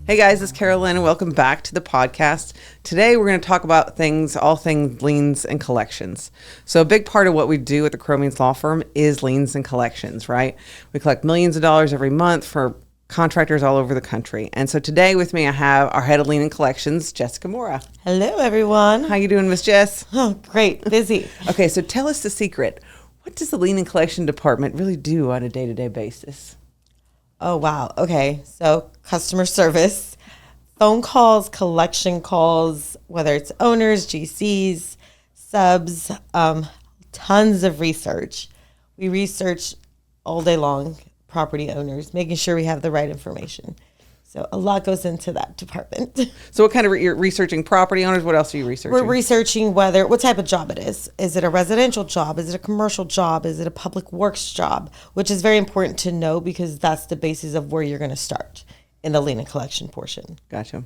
Hey guys, it's Karalynn and welcome back to the podcast. Today we're going to talk about all things liens and collections. So a big part of what we do at the Karalynn Law Firm is liens and collections, right? We collect millions of dollars every month for contractors all over the country. And so today with me I have our head of lien and collections, Jessica Mora. Hello everyone. How you doing, Miss Jess? Oh, great. Busy. Okay, so tell us the secret. What does the lien and collection department really do on a day-to-day basis? Oh, wow. Okay. So customer service, phone calls, collection calls, whether it's owners, GCs, subs, tons of research. We research all day long, property owners, making sure we have the right information. So a lot goes into that department. So what kind of, you're researching property owners? What else are you researching? We're researching what type of job it is. Is it a residential job? Is it a commercial job? Is it a public works job? Which is very important to know because that's the basis of where you're going to start in the lien and collection portion. Gotcha.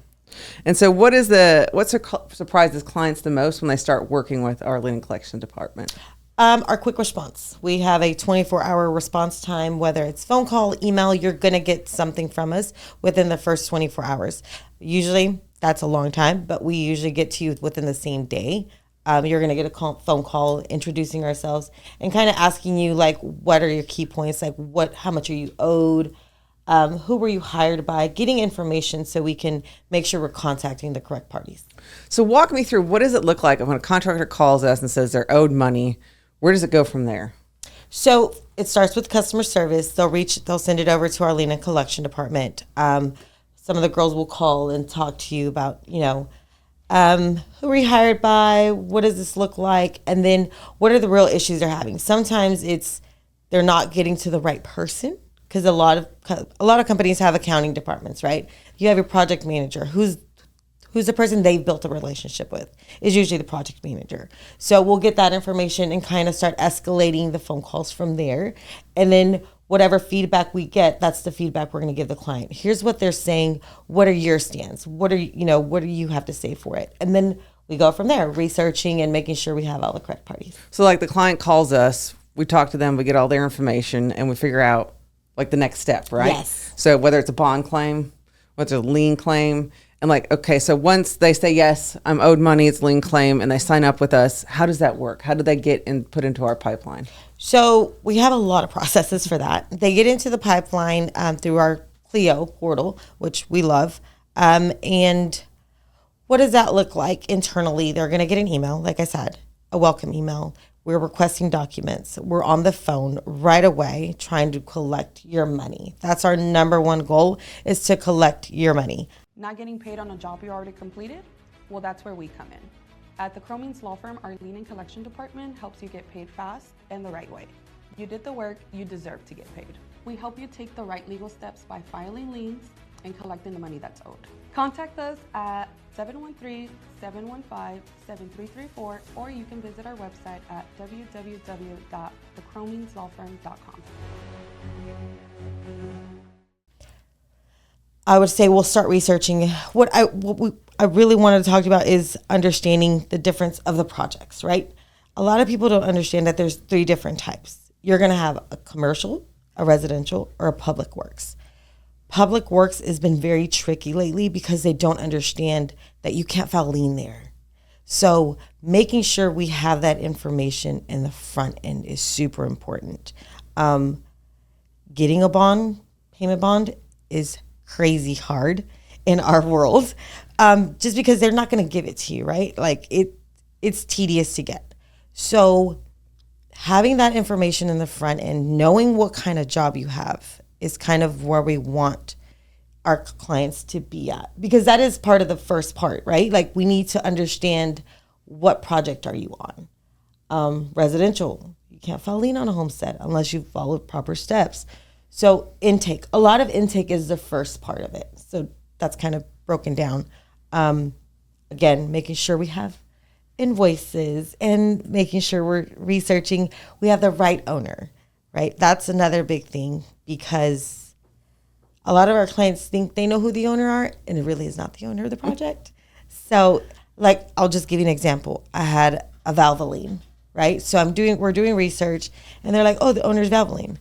And so what surprises clients the most when they start working with our lien and collection department? Our quick response. We have a 24-hour response time, whether it's phone call, email, you're going to get something from us within the first 24 hours. Usually that's a long time, but we usually get to you within the same day. You're going to get a phone call introducing ourselves and kind of asking you like, what are your key points? Like how much are you owed? Who were you hired by? Getting information so we can make sure we're contacting the correct parties. So walk me through, what does it look like when a contractor calls us and says they're owed money? Where does it go from there? So it starts with customer service. They'll send it over to our lien and collection department. Some of the girls will call and talk to you about, who were you hired by? What does this look like? And then what are the real issues they're having? Sometimes they're not getting to the right person because a lot of companies have accounting departments, right? You have your project manager who's the person they've built a relationship with, is usually the project manager. So we'll get that information and kind of start escalating the phone calls from there. And then whatever feedback we get, that's the feedback we're going to give the client. Here's what they're saying. What are your stands? What do you have to say for it? And then we go from there, researching and making sure we have all the correct parties. So like the client calls us, we talk to them, we get all their information, and we figure out like the next step, right? Yes. So whether it's a bond claim, whether it's a lien claim, and like, okay, so once they say, yes, I'm owed money, it's lien claim, and they sign up with us, how does that work? How do they get put into our pipeline? So we have a lot of processes for that. They get into the pipeline through our Clio portal, which we love. And what does that look like internally? They're going to get an email, like I said, a welcome email. We're requesting documents. We're on the phone right away trying to collect your money. That's our number one goal, is to collect your money. Not getting paid on a job you already completed? Well, that's where we come in. At the Karalynn Law Firm, our lien and collection department helps you get paid fast and the right way. You did the work, you deserve to get paid. We help you take the right legal steps by filing liens and collecting the money that's owed. Contact us at 713-715-7334, or you can visit our website at www.thekrominslawfirm.com. I would say we'll start researching. What I really wanted to talk about is understanding the difference of the projects, right? A lot of people don't understand that there's 3 different types. You're going to have a commercial, a residential, or a public works. Public works has been very tricky lately because they don't understand that you can't file lien there. So making sure we have that information in the front end is super important. Getting a payment bond is crazy hard in our world, just because they're not going to give it to you, right? Like it's tedious to get. So having that information in the front end, knowing what kind of job you have, is kind of where we want our clients to be at, because that is part of the first part, right? Like we need to understand, what project are you on? Residential, you can't file lien on a homestead unless you follow proper steps. So intake, a lot of intake is the first part of it. So that's kind of broken down. Again, making sure we have invoices and making sure we're researching, we have the right owner, right? That's another big thing, because a lot of our clients think they know who the owner are, and it really is not the owner of the project. So like, I'll just give you an example. I had a Valvoline, right? So we're doing research, and they're like, oh, the owner's Valvoline.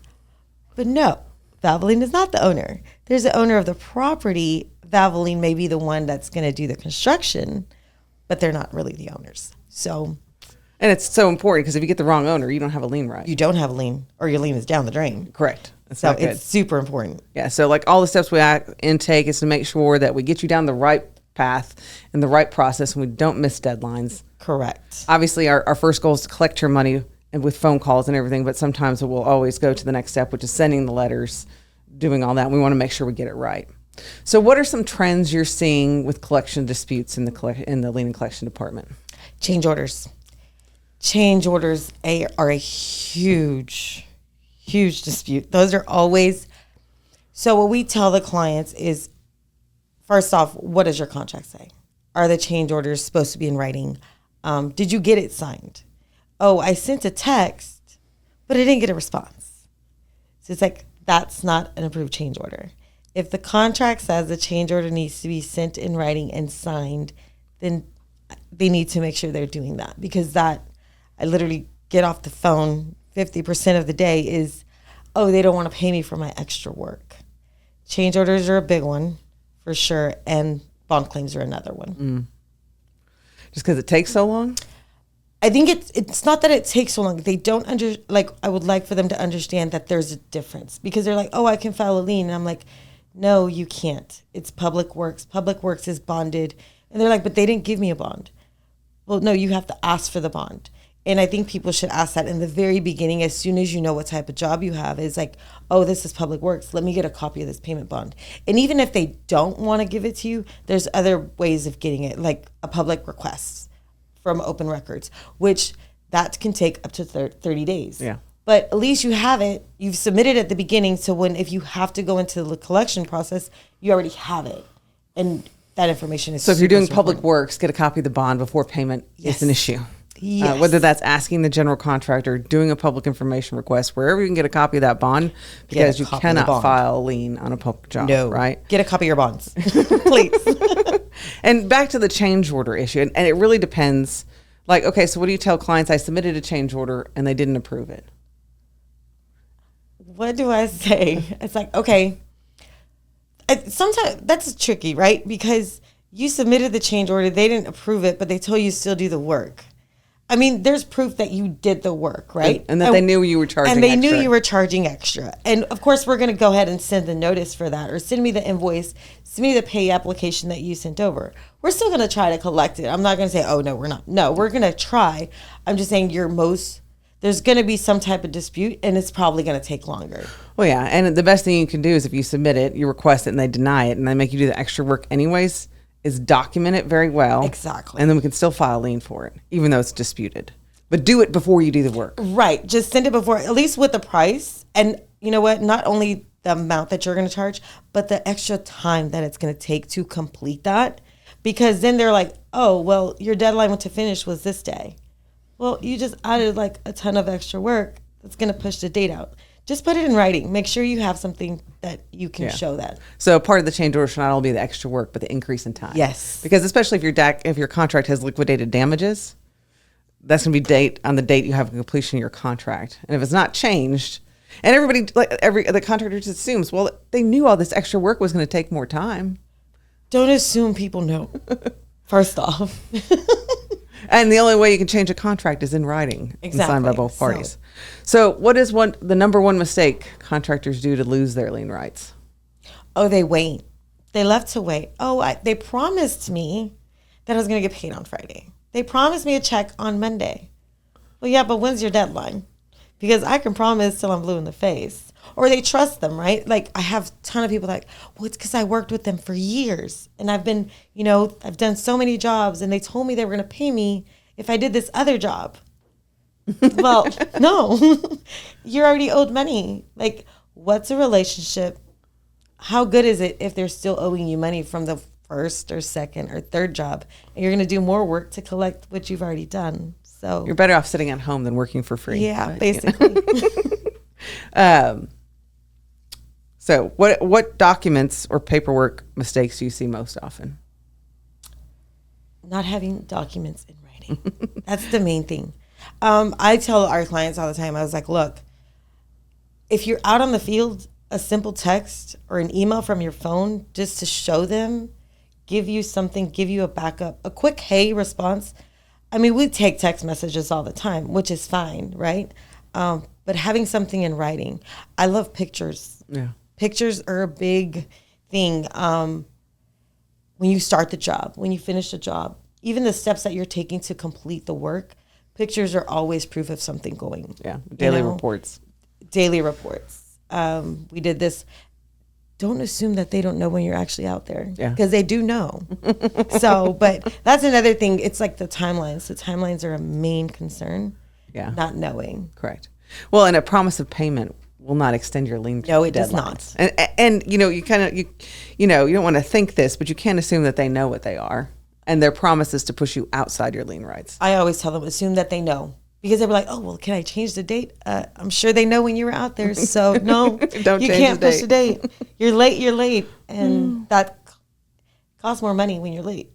But no, Valvoline is not the owner. There's the owner of the property. Valvoline may be the one that's going to do the construction, but they're not really the owners. So, and it's so important because if you get the wrong owner, you don't have a lien right. You don't have a lien, or your lien is down the drain. Correct. So it's super important. Yeah. So like all the steps we intake is to make sure that we get you down the right path and the right process, and we don't miss deadlines. Correct. Obviously, our first goal is to collect your money and with phone calls and everything, but sometimes it will always go to the next step, which is sending the letters, doing all that. We want to make sure we get it right. So what are some trends you're seeing with collection disputes in the lien and collection department? Change orders. Change orders are a huge dispute. Those are always, so what we tell the clients is, first off, what does your contract say? Are the change orders supposed to be in writing? Did you get it signed? Oh, I sent a text, but I didn't get a response. So it's like, that's not an approved change order. If the contract says the change order needs to be sent in writing and signed, then they need to make sure they're doing that, because I literally get off the phone 50% of the day is, oh, they don't want to pay me for my extra work. Change orders are a big one for sure, and bond claims are another one. Just because it takes so long? I think it's not that it takes so long. They don't I would like for them to understand that there's a difference, because they're like, oh, I can file a lien. And I'm like, no, you can't. It's public works. Public works is bonded. And they're like, but they didn't give me a bond. Well, no, you have to ask for the bond. And I think people should ask that in the very beginning, as soon as you know what type of job you have, is like, oh, this is public works. Let me get a copy of this payment bond. And even if they don't want to give it to you, there's other ways of getting it, like a public request from open records, which that can take up to 30 days. Yeah. But at least you have it. You've submitted at the beginning. So if you have to go into the collection process, you already have it. And that information is So if you're doing public important. works, get a copy of the bond before payment is an issue. Yes. Whether that's asking the general contractor, doing a public information request, wherever you can get a copy of that bond, because you cannot file a lien on a public job, right? Get a copy of your bonds, please. And back to the change order issue, and it really depends. Like, okay, so what do you tell clients? I submitted a change order and they didn't approve it. What do I say? It's like, okay. Sometimes that's tricky, right? Because you submitted the change order, they didn't approve it, but they told you to still do the work. I mean, there's proof that you did the work, right? And that they knew you were charging extra. And they knew you were charging extra. And of course, we're going to go ahead and send the notice for that, or send me the invoice, send me the pay application that you sent over. We're still going to try to collect it. I'm not going to say, oh, no, we're not. No, we're going to try. I'm just saying there's going to be some type of dispute, and it's probably going to take longer. Well, yeah. And the best thing you can do is if you submit it, you request it, and they deny it, and they make you do the extra work anyways, is document it very well. Exactly. And then we can still file a lien for it, even though it's disputed. But do it before you do the work. Right. Just send it before, at least with the price. And you know what? Not only the amount that you're going to charge, but the extra time that it's going to take to complete that. Because then they're like, oh, well, your deadline to finish was this day. Well, you just added like a ton of extra work that's going to push the date out. Just put it in writing. Make sure you have something that you can show that. So part of the change order should not only be the extra work, but the increase in time. Yes. Because especially if your contract has liquidated damages, that's going to be on the date you have completion of your contract. And if it's not changed, and the contractor just assumes, well, they knew all this extra work was going to take more time. Don't assume people know. First off. And the only way you can change a contract is in writing and signed by both parties. So what is the number one mistake contractors do to lose their lien rights? Oh, they wait. They love to wait. Oh, they promised me that I was going to get paid on Friday. They promised me a check on Monday. Well, yeah, but when's your deadline? Because I can promise till I'm blue in the face. Or they trust them, right? Like I have a ton of people like, well, it's because I worked with them for years. And I've done so many jobs, and they told me they were going to pay me if I did this other job. Well, no, you're already owed money. Like, what's a relationship? How good is it if they're still owing you money from the first or second or third job, and you're going to do more work to collect what you've already done? So you're better off sitting at home than working for free. Yeah, right? basically. So what documents or paperwork mistakes do you see most often? Not having documents in writing. That's the main thing. I tell our clients all the time, I was like, look, if you're out on the field, a simple text or an email from your phone just to show them, give you something, give you a backup, a quick hey response. I mean, we take text messages all the time, which is fine, right? But having something in writing. I love pictures. Yeah. Pictures are a big thing. When you start the job, when you finish the job, even the steps that you're taking to complete the work, pictures are always proof of something going. Yeah. Daily reports. Daily reports. We did this. Don't assume that they don't know when you're actually out there. Yeah. Because they do know. So, but that's another thing. It's like the timelines. The timelines are a main concern. Yeah. Not knowing. Correct. Well, and a promise of payment will not extend your lien. No, it does deadlines. not. And you know, you don't want to think this, but you can't assume that they know what they are. And their promise is to push you outside your lien rights. I always tell them, assume that they know. Because they were like, oh, well, can I change the date? I'm sure they know when you were out there. So, no, Don't you change can't the push the date. You're late. And that costs more money when you're late.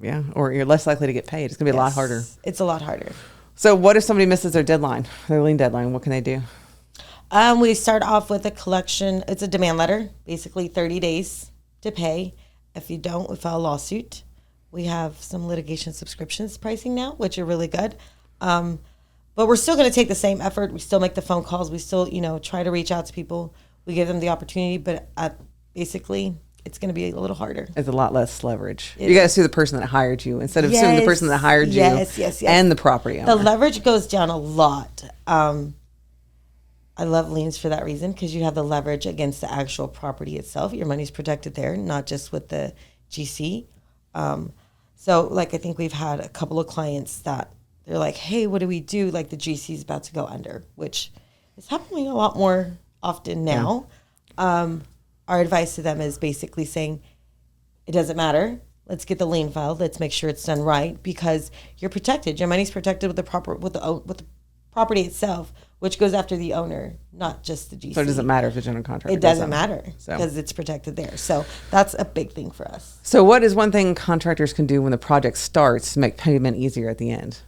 Yeah. Or you're less likely to get paid. It's going to be a lot harder. It's a lot harder. So what if somebody misses their deadline, their lien deadline? What can they do? We start off with a collection. It's a demand letter, basically 30 days to pay. If you don't, we file a lawsuit. We have some litigation subscriptions pricing now, which are really good. But we're still going to take the same effort. We still make the phone calls. We still, try to reach out to people. We give them the opportunity, but basically it's going to be a little harder. It's a lot less leverage. You got to sue the person that hired you instead of suing the person that hired you and the property owner. The leverage goes down a lot. I love liens for that reason, because you have the leverage against the actual property itself. Your money's protected there, not just with the GC. So like, I think we've had a couple of clients that they're like, hey, what do we do? Like the GC is about to go under, which is happening a lot more often now. Yeah. Our advice to them is basically saying, it doesn't matter. Let's get the lien filed. Let's make sure it's done right, because you're protected. Your money's protected with the property itself, which goes after the owner, not just the GC. So it doesn't matter if the general contractor It doesn't matter, because it's protected there. So that's a big thing for us. So what is one thing contractors can do when the project starts to make payment easier at the end?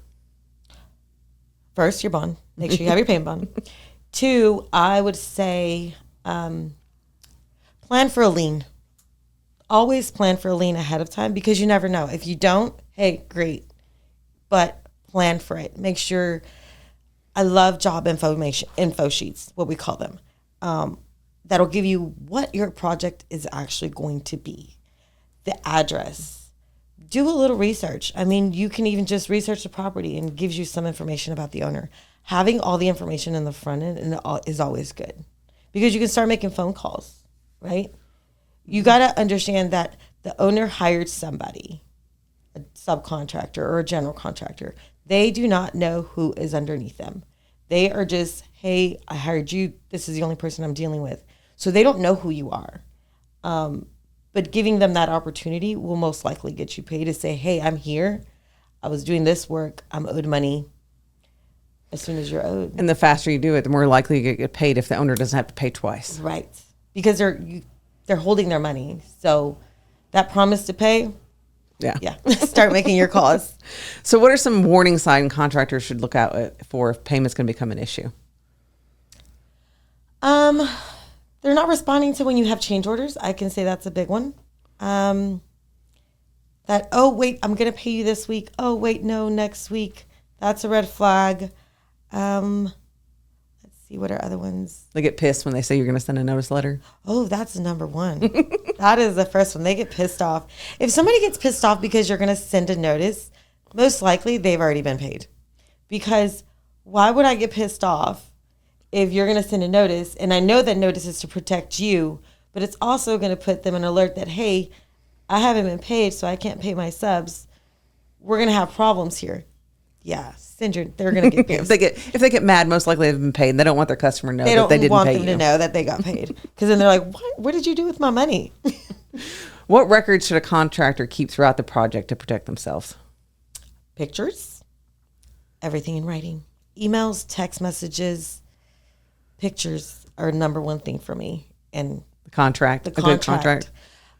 First, your bond. Make sure you have your payment bond. 2, I would say plan for a lien. Always plan for a lien ahead of time, because you never know. If you don't, hey, great. But plan for it. Make sure. I love job info sheets, what we call them. That'll give you what your project is actually going to be. The address. Do a little research. I mean, you can even just research the property, and it gives you some information about the owner. Having all the information in the front end is always good, because you can start making phone calls, right? You got to understand that the owner hired somebody, a subcontractor or a general contractor. They do not know who is underneath them. They are just, hey, I hired you. This is the only person I'm dealing with. So they don't know who you are. But giving them that opportunity will most likely get you paid, to say, hey, I'm here. I was doing this work. I'm owed money as soon as you're owed. And the faster you do it, the more likely you get paid if the owner doesn't have to pay twice. Right. Because they're holding their money. So that promise to pay, yeah. Start making your calls. So what are some warning signs contractors should look out for if payment's going to become an issue? They're not responding to when you have change orders. I can say that's a big one. Oh, wait, I'm going to pay you this week. Oh, wait, no, next week. That's a red flag. Let's see, what are other ones? They get pissed when they say you're going to send a notice letter. Oh, that's number one. That is the first one. They get pissed off. If somebody gets pissed off because you're going to send a notice, most likely they've already been paid. Because why would I get pissed off if you're going to send a notice? And I know that notice is to protect you, but it's also going to put them in alert that, hey, I haven't been paid, so I can't pay my subs. We're going to have problems here. Yeah, they're going to get pissed. If they get mad, most likely they've been paid, and they don't want their customer to know that they didn't pay you. They don't want them to know that they got paid, because then they're like, what did you do with my money? What records should a contractor keep throughout the project to protect themselves? Pictures, everything in writing, emails, text messages. Pictures are number one thing for me. And the contract. Good contract.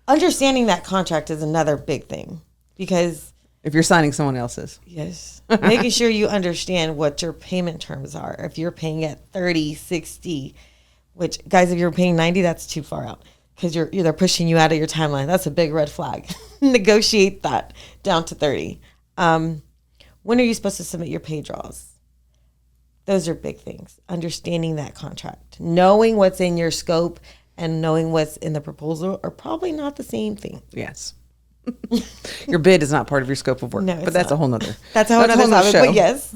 Understanding that contract is another big thing, because if you're signing someone else's. Yes. Making sure you understand what your payment terms are. If you're paying at 30, 60, which, guys, if you're paying 90, that's too far out because they're pushing you out of your timeline. That's a big red flag. Negotiate that down to 30. When are you supposed to submit your pay draws? Those are big things. Understanding that contract, knowing what's in your scope and knowing what's in the proposal are probably not the same thing. Yes. Your bid is not part of your scope of work, No, but that's not. a whole nother. That's a whole nother topic, but yes.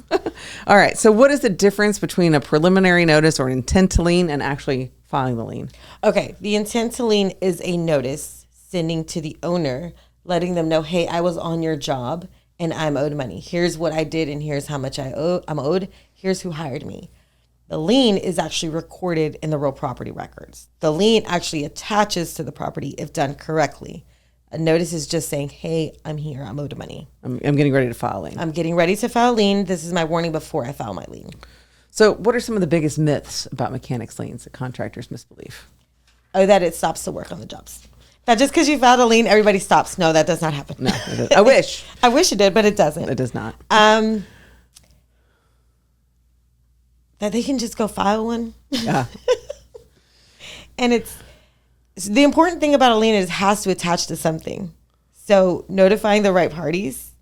All right. So what is the difference between a preliminary notice or an intent to lien and actually filing the lien? Okay. The intent to lien is a notice sending to the owner, letting them know, hey, I was on your job and I'm owed money. Here's what I did and here's how much I'm owed. Here's who hired me. The lien is actually recorded in the real property records. The lien actually attaches to the property if done correctly. A notice is just saying, hey, I'm here. I'm owed money. I'm getting ready to file a lien. I'm getting ready to file a lien. This is my warning before I file my lien. So what are some of the biggest myths about mechanics liens that contractors misbelieve? Oh, that it stops the work on the jobs. That just because you filed a lien, everybody stops. No, that does not happen. No, it doesn't. I wish. I wish it did, but it doesn't. It does not. That they can just go file one. Yeah. And it's the important thing about a lien is it has to attach to something. So notifying the right parties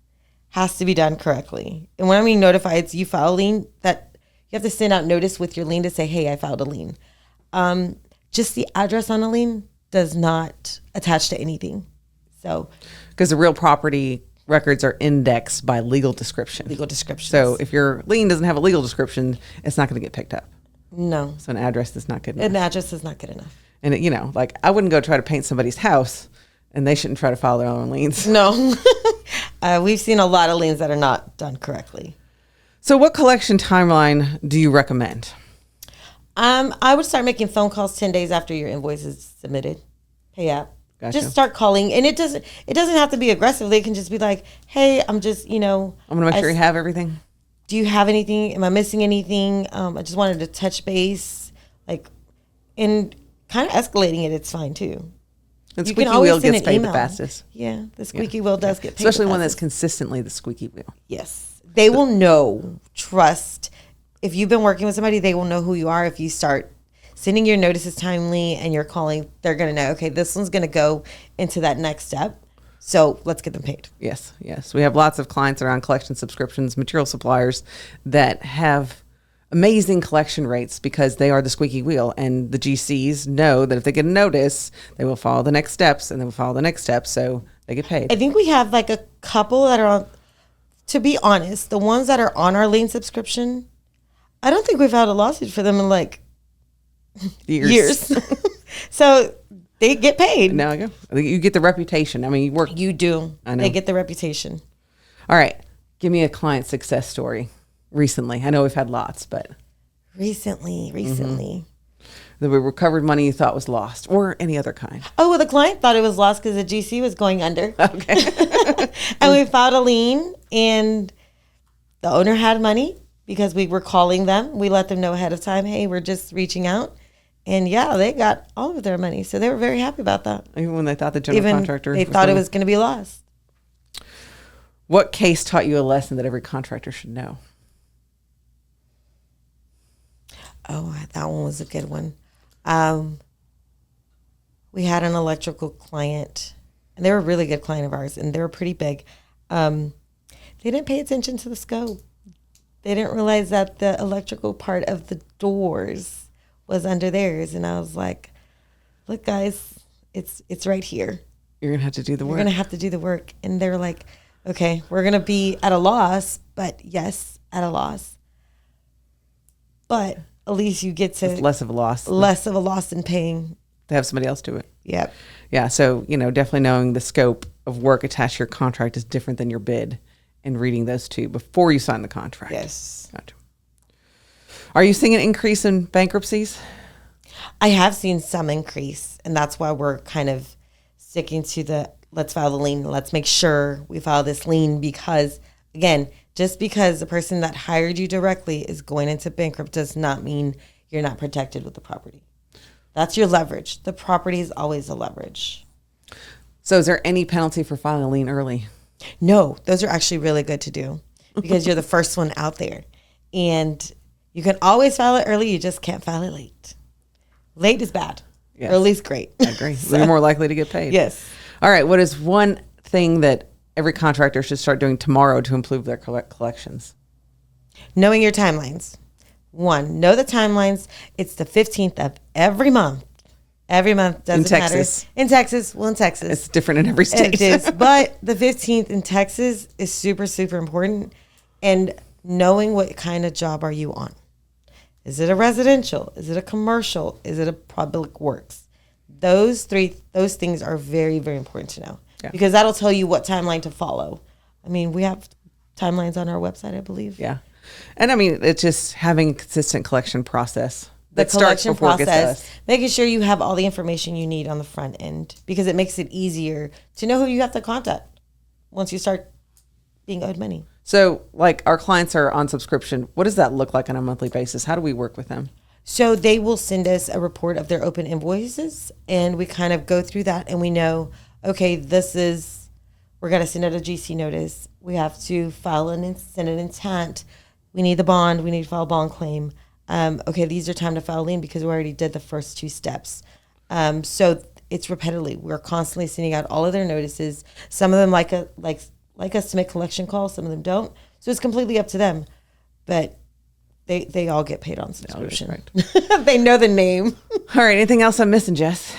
has to be done correctly. And when I mean notify, it's you file a lien, that you have to send out notice with your lien to say, hey, I filed a lien. Just the address on a lien does not attach to anything. So because the real property records are indexed by legal description. Legal descriptions. So if your lien doesn't have a legal description, it's not going to get picked up. No. So an address is not good enough. An address is not good enough. And it, like I wouldn't go try to paint somebody's house, and they shouldn't try to file their own liens. No. We've seen a lot of liens that are not done correctly. So what collection timeline do you recommend? I would start making phone calls 10 days after your invoice is submitted. Pay app. Gotcha. Just start calling, and it doesn't have to be aggressive. They can just be like, "Hey, I'm just, I'm gonna make sure you have everything. Do you have anything? Am I missing anything? I just wanted to touch base, and kind of escalating it. It's fine too. The squeaky wheel gets paid the fastest. Yeah, the squeaky wheel does get paid, especially one that's consistently the squeaky wheel. Yes, they will know. Trust. If you've been working with somebody, they will know who you are. If you start sending your notices timely and you're calling, they're going to know, okay, this one's going to go into that next step. So let's get them paid. Yes. We have lots of clients around collection subscriptions, material suppliers that have amazing collection rates because they are the squeaky wheel. And the GCs know that if they get a notice, they will follow the next steps and they will follow the next steps. So they get paid. I think we have a couple that are on, to be honest, the ones that are on our lien subscription, I don't think we've had a lawsuit for them in years. So they get paid. Now you get the reputation. I mean, you work. You do. I know. They get the reputation. All right. Give me a client success story recently. I know we've had lots, but. Recently. That we recovered money you thought was lost or any other kind. Oh, well, the client thought it was lost because the GC was going under. Okay. And we filed a lien and the owner had money because we were calling them. We let them know ahead of time, hey, we're just reaching out. And yeah, they got all of their money. So they were very happy about that. Even when they thought the general contractor. They thought it was going to be lost. What case taught you a lesson that every contractor should know? Oh, that one was a good one. We had an electrical client, and they were a really good client of ours, and they were pretty big. They didn't pay attention to the scope. They didn't realize that the electrical part of the doors was under theirs. And I was like, look, guys, it's right here. You're going to have to do the work. You're going to have to do the work. And they're like, okay, we're going to be at a loss, but yes, at a loss. But at least you get to... It's less of a loss. Less of a loss than paying. To have somebody else do it. Yep. Yeah, so, definitely knowing the scope of work attached to your contract is different than your bid, and reading those two before you sign the contract. Yes. Gotcha. Are you seeing an increase in bankruptcies? I have seen some increase, and that's why we're kind of sticking to the let's file the lien. Let's make sure we file this lien because, again, just because the person that hired you directly is going into bankrupt does not mean you're not protected with the property. That's your leverage. The property is always a leverage. So is there any penalty for filing a lien early? No, those are actually really good to do because you're the first one out there. And you can always file it early. You just can't file it late. Late is bad. Yes. Or at least great. I agree. We're more likely to get paid. Yes. All right. What is one thing that every contractor should start doing tomorrow to improve their collections? Knowing your timelines. 1, know the timelines. It's the 15th of every month. Every month doesn't matter. In Texas. Well, in Texas. It's different in every state. It is. But the 15th in Texas is super, super important. And knowing what kind of job are you on. Is it a residential? Is it a commercial? Is it a public works? Those things are very, very important to know. Yeah. Because that'll tell you what timeline to follow. I mean, we have timelines on our website, I believe. Yeah. And I mean, it's just having a consistent collection process. The collection process, making sure you have all the information you need on the front end, because it makes it easier to know who you have to contact once you start being owed money. So like our clients are on subscription. What does that look like on a monthly basis? How do we work with them? So they will send us a report of their open invoices, and we kind of go through that, and we know, okay, we're going to send out a GC notice. We have to send an intent. We need the bond. We need to file a bond claim. Okay, these are time to file a lien because we already did the first 2 steps. So it's repetitively. We're constantly sending out all of their notices. Some of them like us to make collection calls. Some of them don't. So it's completely up to them. But they all get paid on subscription. They know the name. All right. Anything else I'm missing, Jess?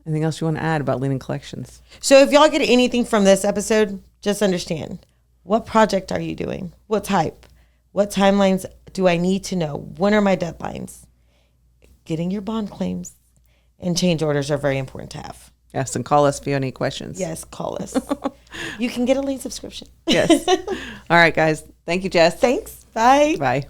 Anything else you want to add about lien and collections? So if y'all get anything from this episode, just understand, what project are you doing? What type? What timelines do I need to know? When are my deadlines? Getting your bond claims and change orders are very important to have. Yes, and call us if you have any questions. Yes, call us. You can get a lien subscription. Yes. All right, guys. Thank you, Jess. Thanks. Bye. Bye.